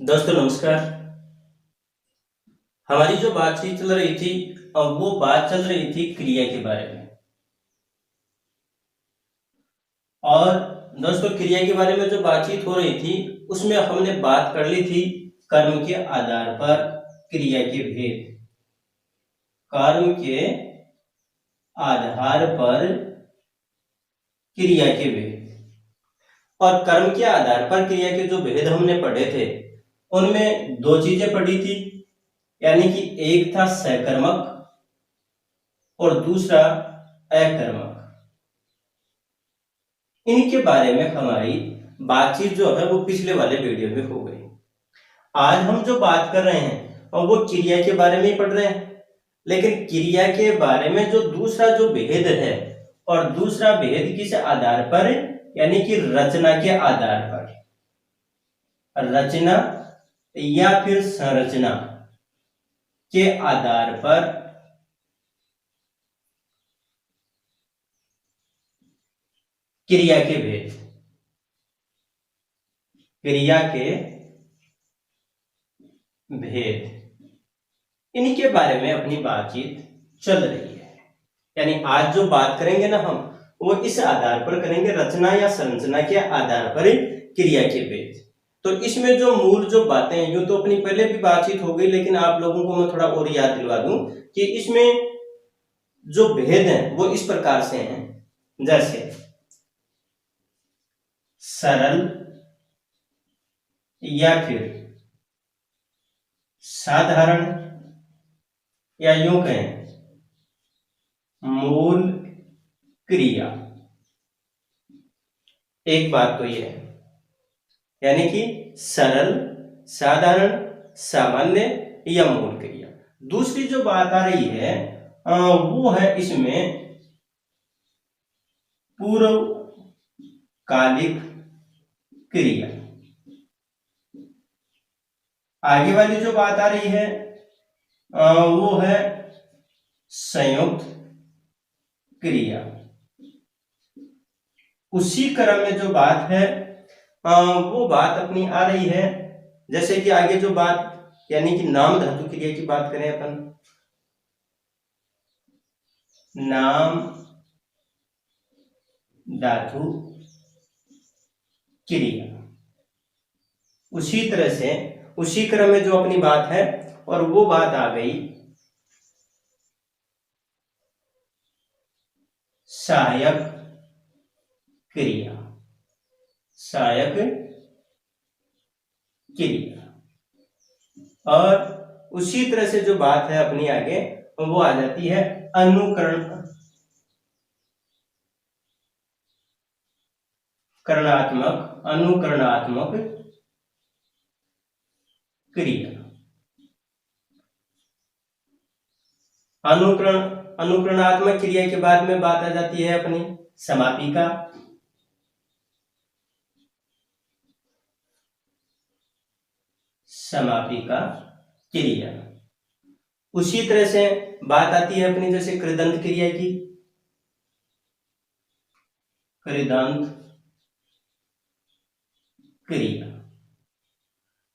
दोस्तों नमस्कार। हमारी जो बातचीत चल रही थी वो बात चल रही थी क्रिया के बारे में। और दोस्तों क्रिया के बारे में जो बातचीत हो रही थी उसमें हमने बात कर ली थी कर्म के आधार पर क्रिया के भेद। कर्म के आधार पर क्रिया के भेद और कर्म के आधार पर क्रिया के जो भेद हमने पढ़े थे उनमें दो चीजें पढ़ी थी, यानी कि एक था सकर्मक और दूसरा अकर्मक। इनके बारे में हमारी बातचीत जो है वो पिछले वाले वीडियो में हो गई। आज हम जो बात कर रहे हैं और वो क्रिया के बारे में ही पढ़ रहे हैं, लेकिन क्रिया के बारे में जो दूसरा जो भेद है और दूसरा भेद किस आधार पर, यानी कि रचना के आधार पर। रचना या फिर संरचना के आधार पर क्रिया के भेद, क्रिया के भेद, इनके बारे में अपनी बातचीत चल रही है। यानी आज जो बात करेंगे ना हम वो इस आधार पर करेंगे, रचना या संरचना के आधार पर क्रिया के भेद। तो इसमें जो मूल जो बातें हैं, यूं तो अपनी पहले भी बातचीत हो गई, लेकिन आप लोगों को मैं थोड़ा और याद दिलवा दूं कि इसमें जो भेद हैं वो इस प्रकार से हैं, जैसे सरल या फिर साधारण, या यूं कहें मूल क्रिया। एक बात तो ये है, यानी कि सरल, साधारण, सामान्य या मूल क्रिया। दूसरी जो बात आ रही है वो है इसमें पूर्वकालिक क्रिया। आगे वाली जो बात आ रही है वो है संयुक्त क्रिया। उसी क्रम में जो बात है वो बात अपनी आ रही है, जैसे कि आगे जो बात, यानी कि नाम धातु क्रिया की बात करें अपन, नाम धातु क्रिया। उसी तरह से उसी क्रम में जो अपनी बात है, और वो बात आ गई सहायक क्रिया। सहायक क्रिया। और उसी तरह से जो बात है अपनी आगे वो आ जाती है अनुकरणात्मक क्रिया। अनुकरणात्मक क्रिया के बाद में बात आ जाती है अपनी समापिका। समापिका क्रिया। उसी तरह से बात आती है अपनी जैसे कृदंत क्रिया की। कृदंत क्रिया।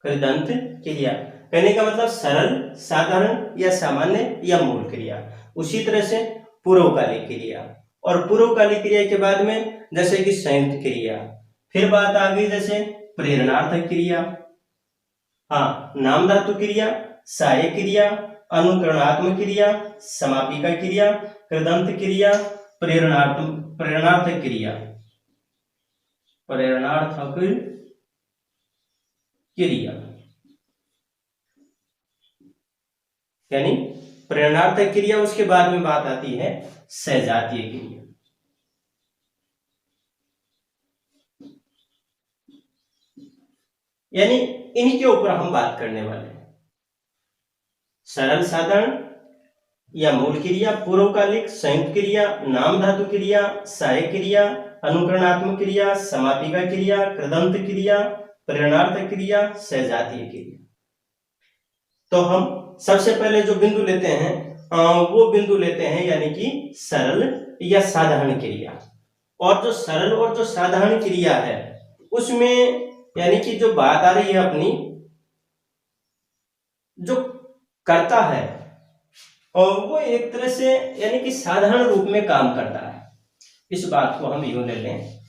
कृदंत क्रिया कहने का मतलब सरल, साधारण या सामान्य या मूल क्रिया। उसी तरह से पूर्वकालिक क्रिया, और पूर्वकालिक क्रिया के बाद में जैसे कि संयुक्त क्रिया। फिर बात आ गई जैसे प्रेरणार्थक क्रिया, हाँ, नाम धातु क्रिया, सहायक क्रिया, अनुकरणात्मक क्रिया, समापिका क्रिया, कृदंत क्रिया, प्रेरणार्थक क्रिया। प्रेरणार्थक क्रिया यानी प्रेरणार्थक क्रिया। उसके बाद में बात आती है सजातीय क्रिया। यानी इनके ऊपर हम बात करने वाले हैं। सरल, साधारण या मूल क्रिया, पूर्वकालिक, संयुक्त क्रिया, नाम धातु क्रिया, सहायक क्रिया, अनुकरणात्मक क्रिया, समापिका क्रिया, कृदंत क्रिया, प्रेरणार्थक क्रिया, सजातीय क्रिया। तो हम सबसे पहले जो बिंदु लेते हैं वो बिंदु लेते हैं यानी कि सरल या साधारण क्रिया। और जो सरल और जो साधारण क्रिया है उसमें यानी कि जो बात आ रही है अपनी जो करता है और वो एक तरह से यानी कि साधारण रूप में काम करता है। इस बात को हम यूं ले लें,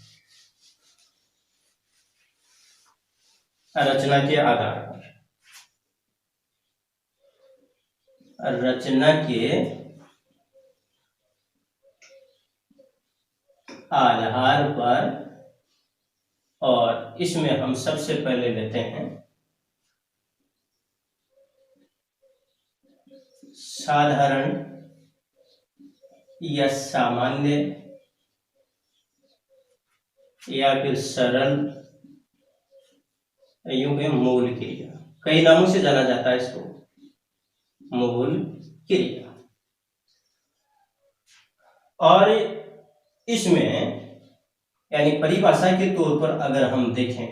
रचना के आधार पर, रचना के आधार पर, और इसमें हम सबसे पहले लेते हैं साधारण या सामान्य या फिर सरल, यूं है मूल क्रिया। कई नामों से जाना जाता है इसको, मूल क्रिया। और इसमें यानी परिभाषा के तौर पर अगर हम देखें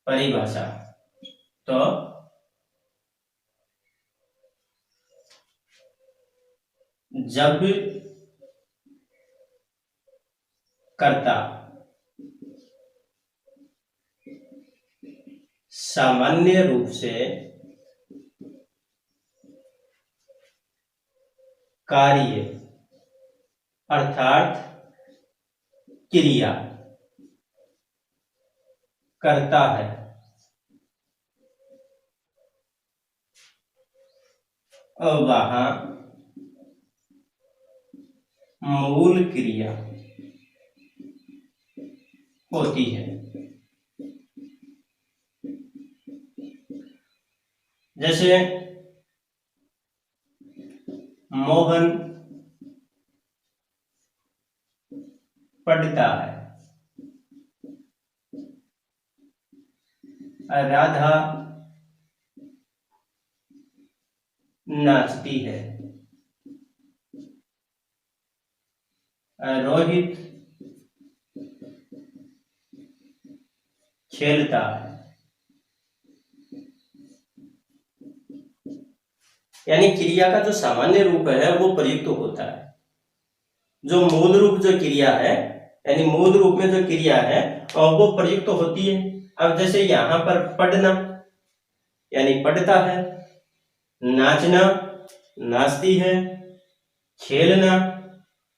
परिभाषा, तो जब कर्ता सामान्य रूप से कार्य अर्थात क्रिया करता है, और वहां मूल क्रिया होती है। जैसे मोहन पढ़ता है, राधा नाचती है, रोहित खेलता है। यानी क्रिया का जो सामान्य रूप है वो प्रयुक्त होता है, जो मूल रूप जो क्रिया है यानी मूल रूप में जो क्रिया है वो प्रयुक्त होती है। अब जैसे यहाँ पर पढ़ना यानी पढ़ता है, नाचना नाचती है, खेलना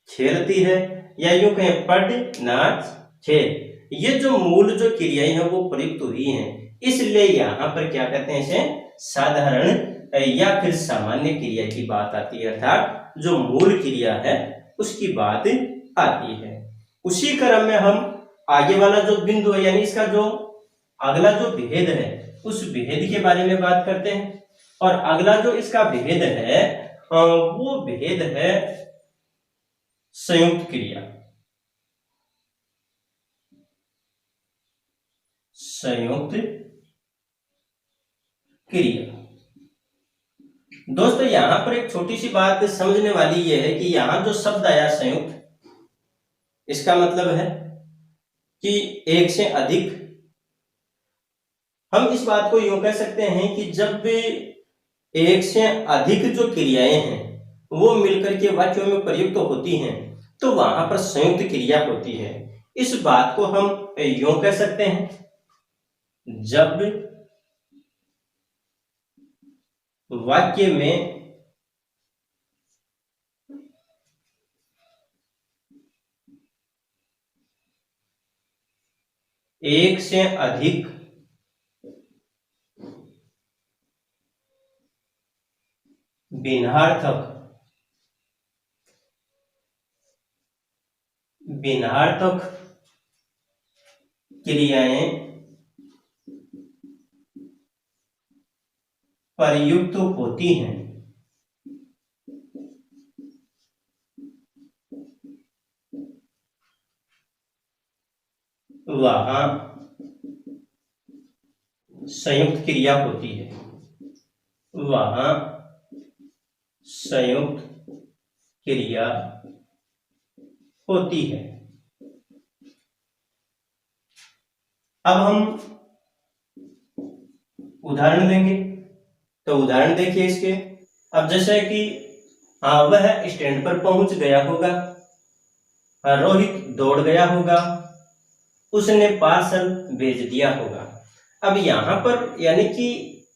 खेलती है, या यूं कहें पढ़ नाच खेल, ये जो मूल जो क्रियाएं हैं वो प्रयुक्त हुई हैं। इसलिए यहाँ पर क्या कहते हैं, इसे साधारण या फिर सामान्य क्रिया की बात आती है, अर्थात जो मूल क्रिया है उसकी बात आती है। उसी क्रम में हम आगे वाला जो बिंदु है यानी इसका जो अगला जो भेद है उस भेद के बारे में बात करते हैं। और अगला जो इसका भेद है वो भेद है संयुक्त क्रिया। संयुक्त क्रिया दोस्तों, यहां पर एक छोटी सी बात समझने वाली यह है कि यहां जो शब्द आया संयुक्त, इसका मतलब है कि एक से अधिक। हम इस बात को यूं कह सकते हैं कि जब भी एक से अधिक जो क्रियाएं हैं वो मिलकर के वाक्यों में प्रयुक्त होती हैं तो वहां पर संयुक्त क्रिया होती है। इस बात को हम यूं कह सकते हैं, जब वाक्य में एक से अधिक भिन्नार्थक क्रियाएं प्रयुक्त होती हैं, वहां संयुक्त क्रिया होती है। वहां संयुक्त क्रिया होती है। अब हम उदाहरण लेंगे, तो उदाहरण देखिए इसके। अब जैसे कि वह स्टैंड पर पहुंच गया होगा, रोहित दौड़ गया होगा, उसने पार्सल भेज दिया होगा। अब यहां पर यानी कि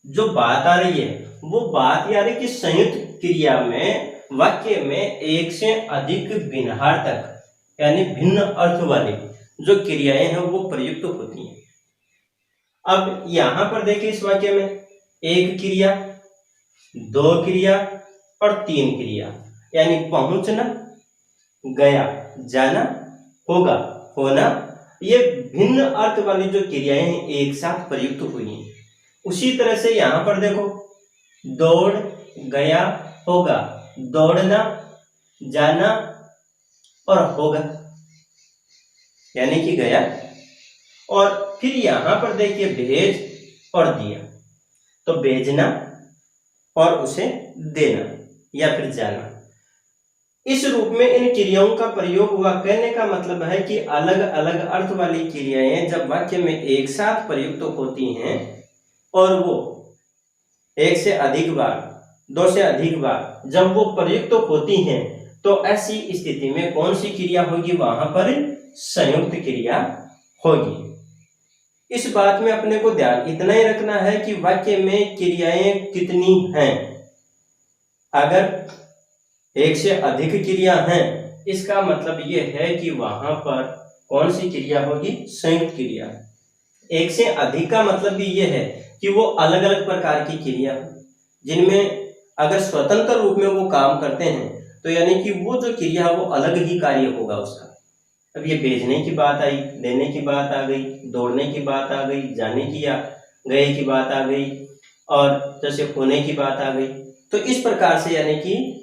जो बात आ रही है वो बात ये आ रही है कि संयुक्त क्रिया में वाक्य में एक से अधिक भिन्नार्थक यानी भिन्न अर्थ वाली जो क्रियाएं हैं वो प्रयुक्त होती हैं। अब यहां पर देखिए इस वाक्य में एक क्रिया, दो क्रिया और तीन क्रिया, यानी पहुंचना, गया, जाना, होगा, होना, ये भिन्न अर्थ वाली जो क्रियाएं हैं एक साथ प्रयुक्त हुई हैं। उसी तरह से यहां पर देखो दौड़, गया, होगा, दौड़ना, जाना और होगा, यानी कि गया। और फिर यहां पर देखिए भेज और दिया, तो भेजना और उसे देना या फिर जाना। इस रूप में इन क्रियाओं का प्रयोग हुआ। कहने का मतलब है कि अलग अलग अर्थ वाली क्रियाएं जब वाक्य में एक साथ प्रयुक्त होती हैं और वो एक से अधिक बार, दो से अधिक बार जब वो प्रयुक्त होती हैं, तो ऐसी स्थिति में कौन सी क्रिया होगी? वहां पर संयुक्त क्रिया होगी। इस बात में अपने को ध्यान इतना ही रखना है कि वाक्य में क्रियाएं कितनी हैं। अगर एक से अधिक क्रिया हैं, इसका मतलब यह है कि वहां पर कौन सी क्रिया होगी? संयुक्त क्रिया। एक से अधिक का मतलब भी यह है कि वो अलग अलग प्रकार की क्रिया जिनमें अगर स्वतंत्र रूप में वो काम करते हैं, तो यानी कि वो जो क्रिया वो अलग ही कार्य होगा उसका। अब ये भेजने की बात आई, देने की बात आ गई, दौड़ने की बात आ गई, जाने की या गए की बात आ गई, और जैसे होने की बात आ गई। तो इस प्रकार से यानी कि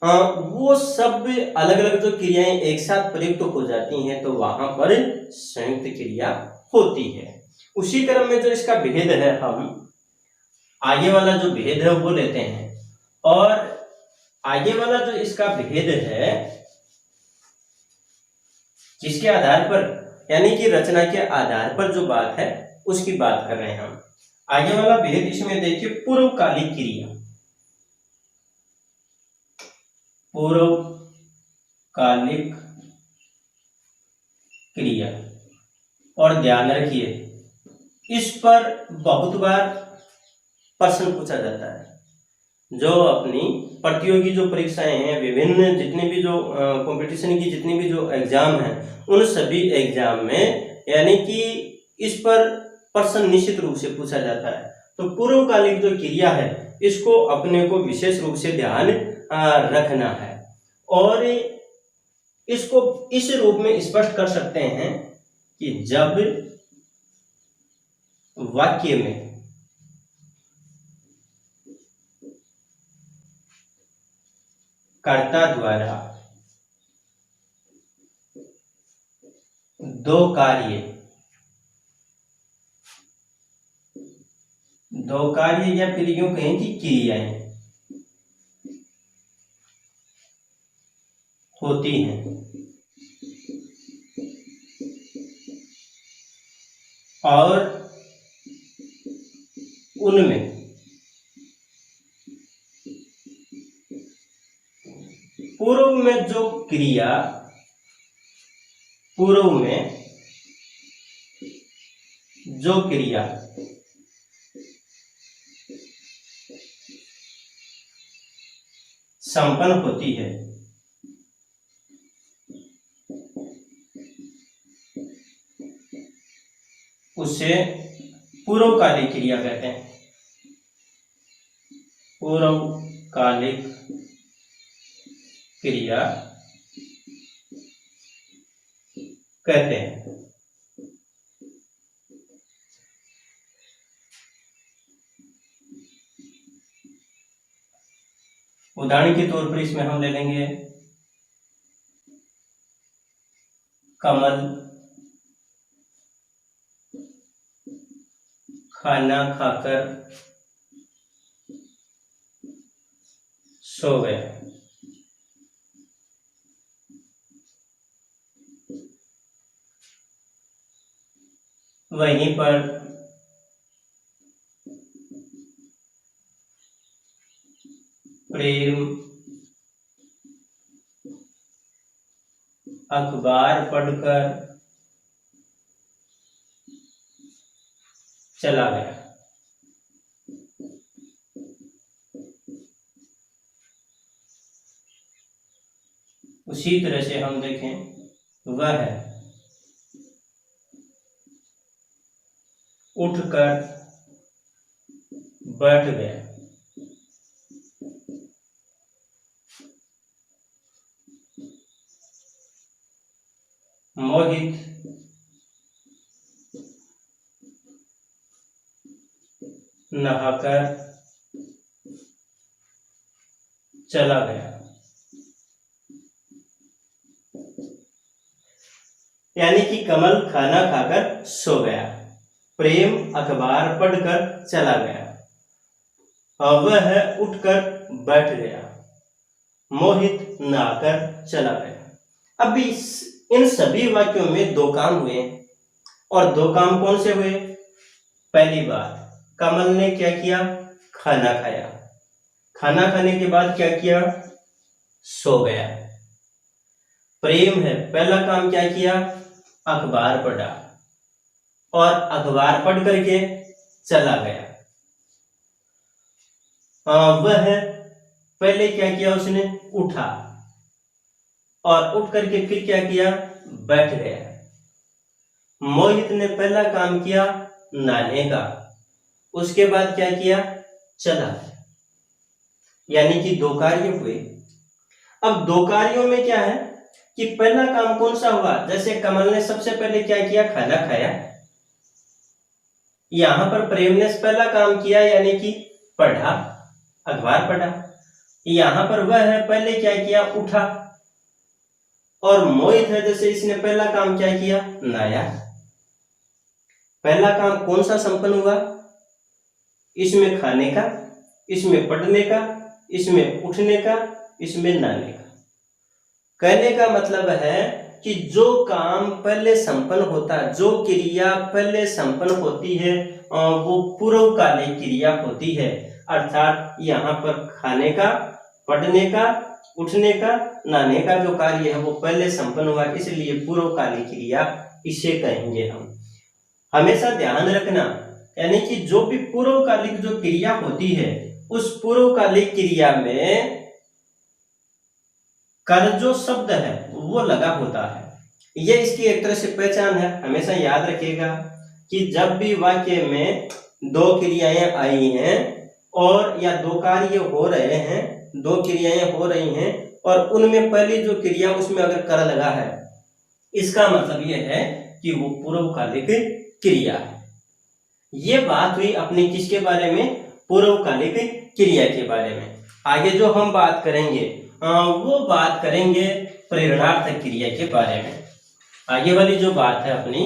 वो सब अलग अलग जो क्रियाएं एक साथ प्रयुक्त हो जाती हैं, तो वहां पर संयुक्त क्रिया होती है। उसी क्रम में जो इसका भेद है, हम आगे वाला जो भेद है वो लेते हैं। और आगे वाला जो इसका भेद है, जिसके आधार पर यानी कि रचना के आधार पर जो बात है उसकी बात कर रहे हैं हम। आगे वाला भेद इसमें देखिए पूर्वकालिक क्रिया, पूर्वकालिक क्रिया। और ध्यान रखिए इस पर बहुत बार प्रश्न पूछा जाता है। जो अपनी प्रतियोगी जो परीक्षाएं हैं, विभिन्न जितने भी जो कंपटीशन की जितनी भी जो एग्जाम हैं, उन सभी एग्जाम में यानी कि इस पर प्रश्न निश्चित रूप से पूछा जाता है। तो पूर्वकालिक जो क्रिया है इसको अपने को विशेष रूप से ध्यान रखना है। और इसको इस रूप में स्पष्ट कर सकते हैं कि जब वाक्य में कर्ता द्वारा दो कार्य या फिर यूं कहें कि क्रियाएं होती हैं, और उनमें पूर्व में जो क्रिया, पूर्व में जो क्रिया संपन्न होती है उसे पूर्वकालिक क्रिया कहते हैं। पूर्वकालिक क्रिया कहते हैं। उदाहरण के तौर पर इसमें हम ले लेंगे कमल खाना खाकर सो गया। वहीं पर प्रेम अखबार पढ़कर चला गया। उसी तरह से हम देखें वह उठकर बैठ गया। मोहित नहाकर चला गया। यानी कि कमल खाना खाकर सो गया, प्रेम अखबार पढ़कर चला गया, वह उठकर बैठ गया, मोहित नहाकर चला गया। अब इन सभी वाक्यों में दो काम हुए और दो काम कौन से हुए? पहली बात, कमल ने क्या किया? खाना खाया। खाना खाने के बाद क्या किया? सो गया। प्रेम है, पहला काम क्या किया? अखबार पढ़ा और अखबार पढ़ करके चला गया। वह पहले क्या किया? उसने उठा और उठ करके फिर क्या किया? बैठ गया। मोहित ने पहला काम किया नहाने का, उसके बाद क्या किया? चला। यानी कि दो कार्य हुए। अब दो कार्यों में क्या है कि पहला काम कौन सा हुआ? जैसे कमल ने सबसे पहले क्या किया? खाना खाया। यहां पर प्रेम ने पहला काम किया यानी कि पढ़ा, अखबार पढ़ा। यहां पर वह है पहले क्या किया? उठा। और मोहित है जैसे इसने पहला काम क्या किया? नहाया। पहला काम कौन सा संपन्न हुआ? इसमें खाने का, इसमें पढ़ने का, इसमें उठने का, इसमें नहाने का। कहने का मतलब है कि जो काम पहले संपन्न होता है, जो क्रिया पहले संपन्न होती है वो पूर्वकालिक क्रिया होती है। अर्थात यहाँ पर खाने का, पढ़ने का, उठने का, नहाने का जो कार्य है वो पहले संपन्न हुआ, इसलिए पूर्वकालिक क्रिया इसे कहेंगे हम। हमेशा ध्यान रखना, यानी कि जो भी पूर्वकालिक जो क्रिया होती है उस पूर्वकालिक क्रिया में कर जो शब्द है वो लगा होता है। ये इसकी एक तरह से पहचान है। हमेशा याद रखिएगा कि जब भी वाक्य में दो क्रियाएं आई हैं और या दो कार्य हो रहे हैं, दो क्रियाएं हो रही हैं और उनमें पहली जो क्रिया उसमें अगर कर लगा है, इसका मतलब यह है कि वो पूर्वकालिक क्रिया है। ये बात हुई अपनी किसके बारे में? पूर्वकालिक क्रिया के बारे में। आगे जो हम बात करेंगे वो बात करेंगे प्रेरणार्थक क्रिया के बारे में। आगे वाली जो बात है अपनी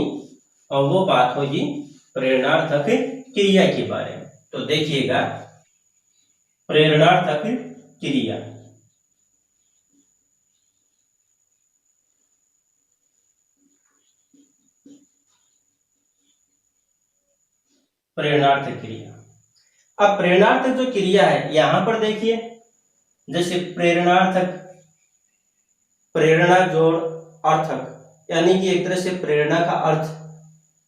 वो बात होगी प्रेरणार्थक क्रिया के बारे में। तो देखिएगा, प्रेरणार्थक क्रिया। प्रेरणार्थक क्रिया। अब प्रेरणार्थक जो क्रिया है यहां पर देखिए, जैसे प्रेरणार्थक, प्रेरणा जोड़ अर्थक, यानी कि एक तरह से प्रेरणा का अर्थ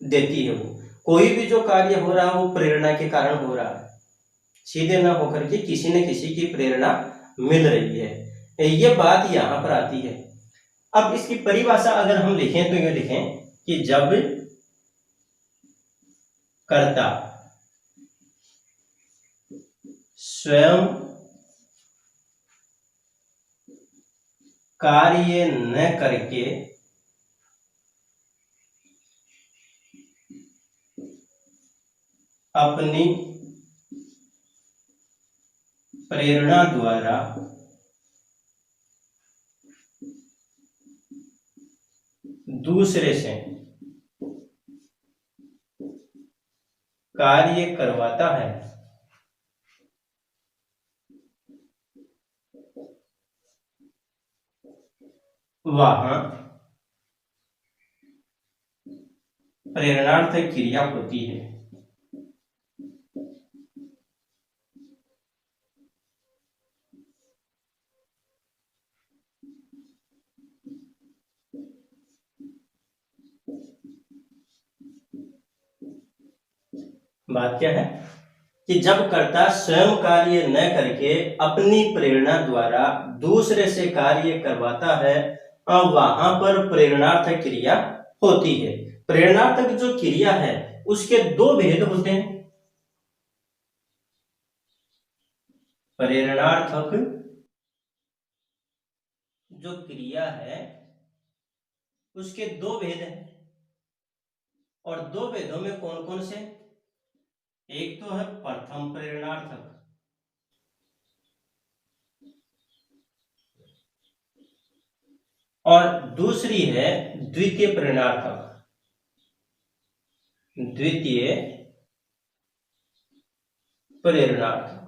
देती है। वो कोई भी जो कार्य हो रहा है वो प्रेरणा के कारण हो रहा है, सीधे ना होकर के किसी न किसी की प्रेरणा मिल रही है। ये बात यहां पर आती है। अब इसकी परिभाषा अगर हम लिखें तो ये लिखें कि जब कर्ता स्वयं कार्य न करके अपनी प्रेरणा द्वारा दूसरे से कार्य करवाता है, वहां प्रेरणार्थक क्रिया होती है। बात क्या है कि जब कर्ता स्वयं कार्य न करके अपनी प्रेरणा द्वारा दूसरे से कार्य करवाता है, वहां पर प्रेरणार्थक क्रिया होती है। प्रेरणार्थक जो क्रिया है उसके दो भेद होते हैं। प्रेरणार्थक जो क्रिया है उसके दो भेद हैं, और दो भेदों में कौन कौन से? एक तो है प्रथम प्रेरणार्थक, और दूसरी है द्वितीय प्रेरणार्थक। द्वितीय प्रेरणार्थक,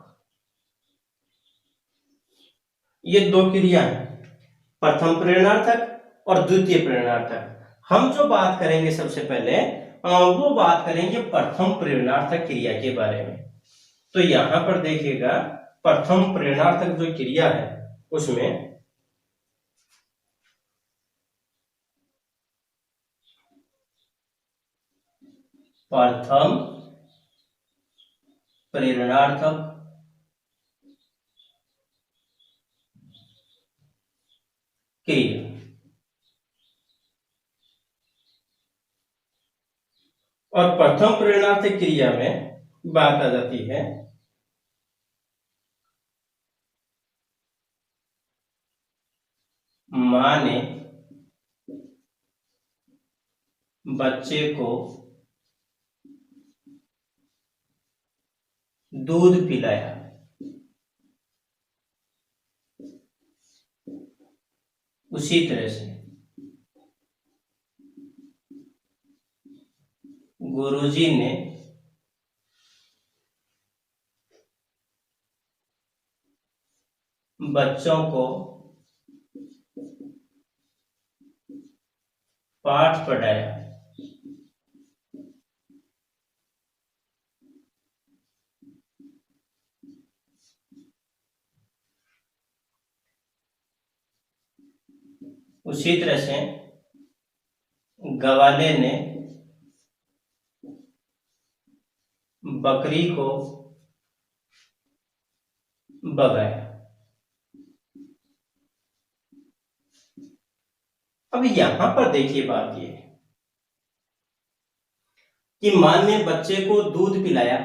ये दो क्रिया है, प्रथम प्रेरणार्थक और द्वितीय प्रेरणार्थक। हम जो बात करेंगे सबसे पहले वो बात करेंगे प्रथम प्रेरणार्थक क्रिया के बारे में। तो यहां पर देखिएगा, प्रथम प्रेरणार्थक जो क्रिया है उसमें प्रथम प्रेरणार्थक क्रिया, और प्रथम प्रेरणार्थक क्रिया में बात आ जाती है मां ने बच्चे को दूध पिलाया। उसी तरह से गुरुजी ने बच्चों को पाठ पढ़ाया। उसी तरह से गवाले ने बकरी को बगाया। अब यहां पर देखिए बात ये कि मां ने बच्चे को दूध पिलाया।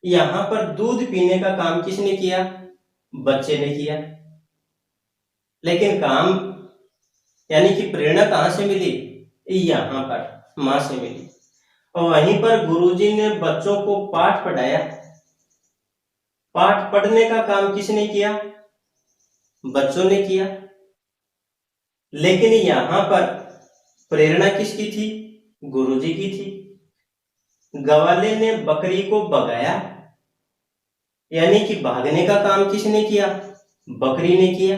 यहां पर दूध पीने का काम किसने किया? बच्चे ने किया। लेकिन काम यानी कि प्रेरणा कहां से मिली? यहां पर मां से मिली। और वहीं पर गुरुजी ने बच्चों को पाठ पढ़ाया। पाठ पढ़ने का काम किसने किया? बच्चों ने किया। लेकिन यहां पर प्रेरणा किसकी थी? गुरुजी की थी। गवाले ने बकरी को भगाया, यानी कि भागने का काम किसने किया? बकरी ने किया।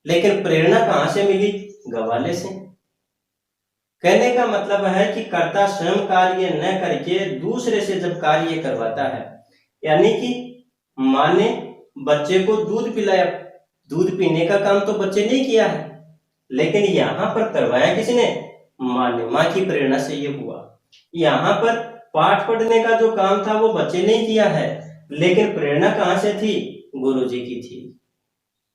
लेकिन प्रेरणा कहां से मिली? गवाले से। कहने का मतलब है कि कर्ता स्वयं कार्य न करके दूसरे से जब कार्य करवाता है, यानी कि मां ने बच्चे को दूध पिलाया, दूध पीने का काम तो बच्चे ने किया है, लेकिन यहां पर करवाया किसने? मां ने। मां की प्रेरणा से ये हुआ। यहां पर पाठ पढ़ने का जो काम था वो बच्चे ने किया है, लेकिन प्रेरणा कहां से थी? गुरुजी की थी।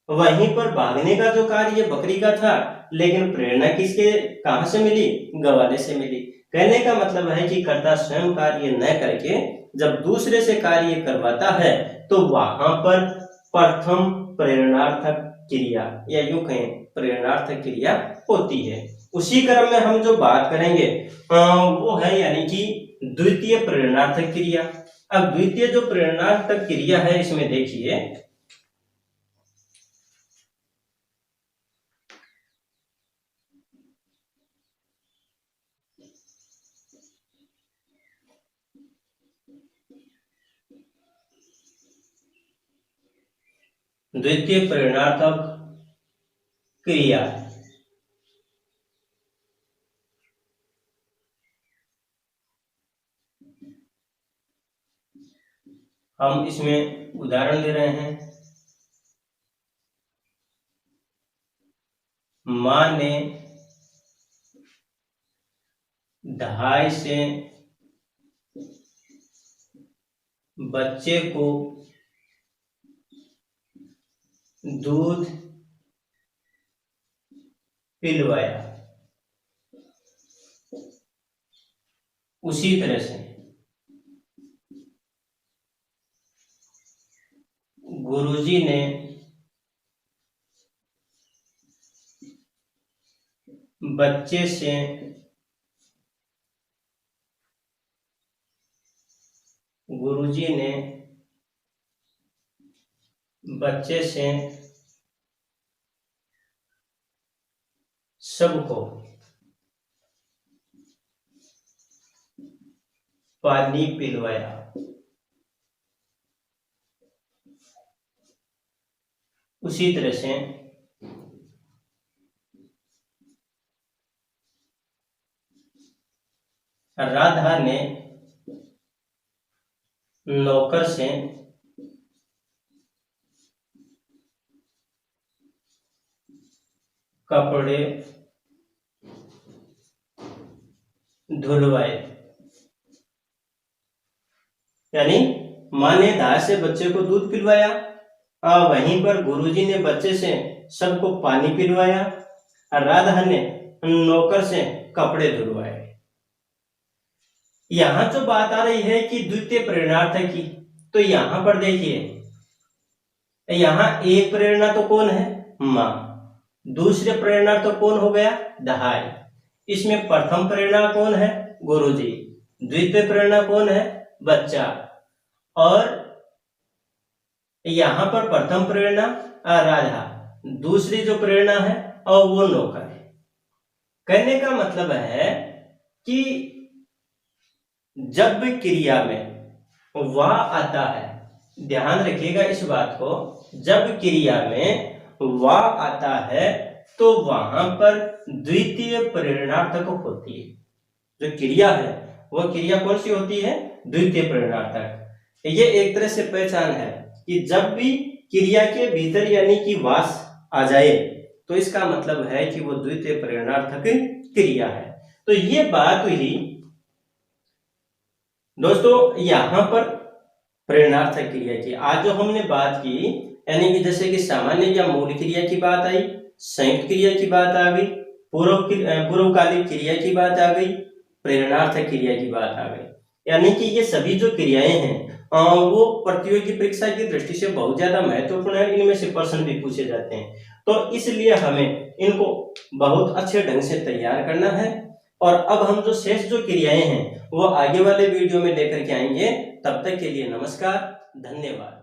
वहीं पर भागने का जो कार्य बकरी का था, लेकिन प्रेरणा किसके कहां से मिली? गवाले से मिली। कहने का मतलब है कि कर्ता स्वयं कार्य न करके जब दूसरे से कार्य करवाता है तो वहां पर प्रथम प्रेरणार्थक क्रिया, या यूं कहें प्रेरणार्थक क्रिया होती है। उसी क्रम में हम जो बात करेंगे वो है यानी कि द्वितीय प्रेरणार्थक क्रिया। अब द्वितीय जो प्रेरणार्थक क्रिया है इसमें देखिए, द्वितीय प्रेरणार्थक क्रिया हम इसमें उदाहरण ले रहे हैं। मां ने 2.5 से बच्चे को दूध पिलवाया। उसी तरह से गुरुजी ने बच्चे से सबको पानी पिलवाया। उसी तरह से राधा ने नौकर से कपड़े धुलवाए। यानी माँ ने दास से बच्चे को दूध पिलवाया, वहीं पर गुरुजी ने बच्चे से सबको पानी पिलवाया और राधा ने नौकर से कपड़े धुलवाए। यहां जो बात आ रही है कि द्वितीय प्रेरणार्थ की, तो यहां पर देखिए, यहां एक प्रेरणा तो कौन है? माँ। दूसरे प्रेरणा तो कौन हो गया? दहाई। इसमें प्रथम प्रेरणा कौन है? गुरुजी। द्वितीय प्रेरणा कौन है? बच्चा। और यहां पर प्रथम प्रेरणा राधा, दूसरी जो प्रेरणा है और वो नौकर है। कहने का मतलब है कि जब क्रिया में वा आता है, ध्यान रखिएगा इस बात को, जब क्रिया में वा आता है तो वहां पर द्वितीय प्रेरणार्थक होती है। जो क्रिया है वह क्रिया कौन सी होती है? द्वितीय प्रेरणार्थक। ये एक तरह से पहचान है कि जब भी क्रिया के भीतर यानी कि वास आ जाए तो इसका मतलब है कि वो द्वितीय प्रेरणार्थक क्रिया है। तो ये बात हुई दोस्तों यहां पर प्रेरणार्थक क्रिया की। आज जो हमने बात की, यानी कि जैसे कि सामान्य या मूल क्रिया की बात आई, संयुक्त क्रिया की बात आ गई, पूर्वकालिक क्रिया की बात आ गई, प्रेरणार्थक क्रिया की बात आ गई। यानी कि ये सभी जो क्रियाएं हैं वो प्रतियोगी परीक्षा की दृष्टि से बहुत ज्यादा महत्वपूर्ण है। इनमें से प्रश्न भी पूछे जाते हैं, तो इसलिए हमें इनको बहुत अच्छे ढंग से तैयार करना है। और अब हम जो शेष जो क्रियाएं हैं वो आगे वाले वीडियो में लेकर के आएंगे। तब तक के लिए नमस्कार, धन्यवाद।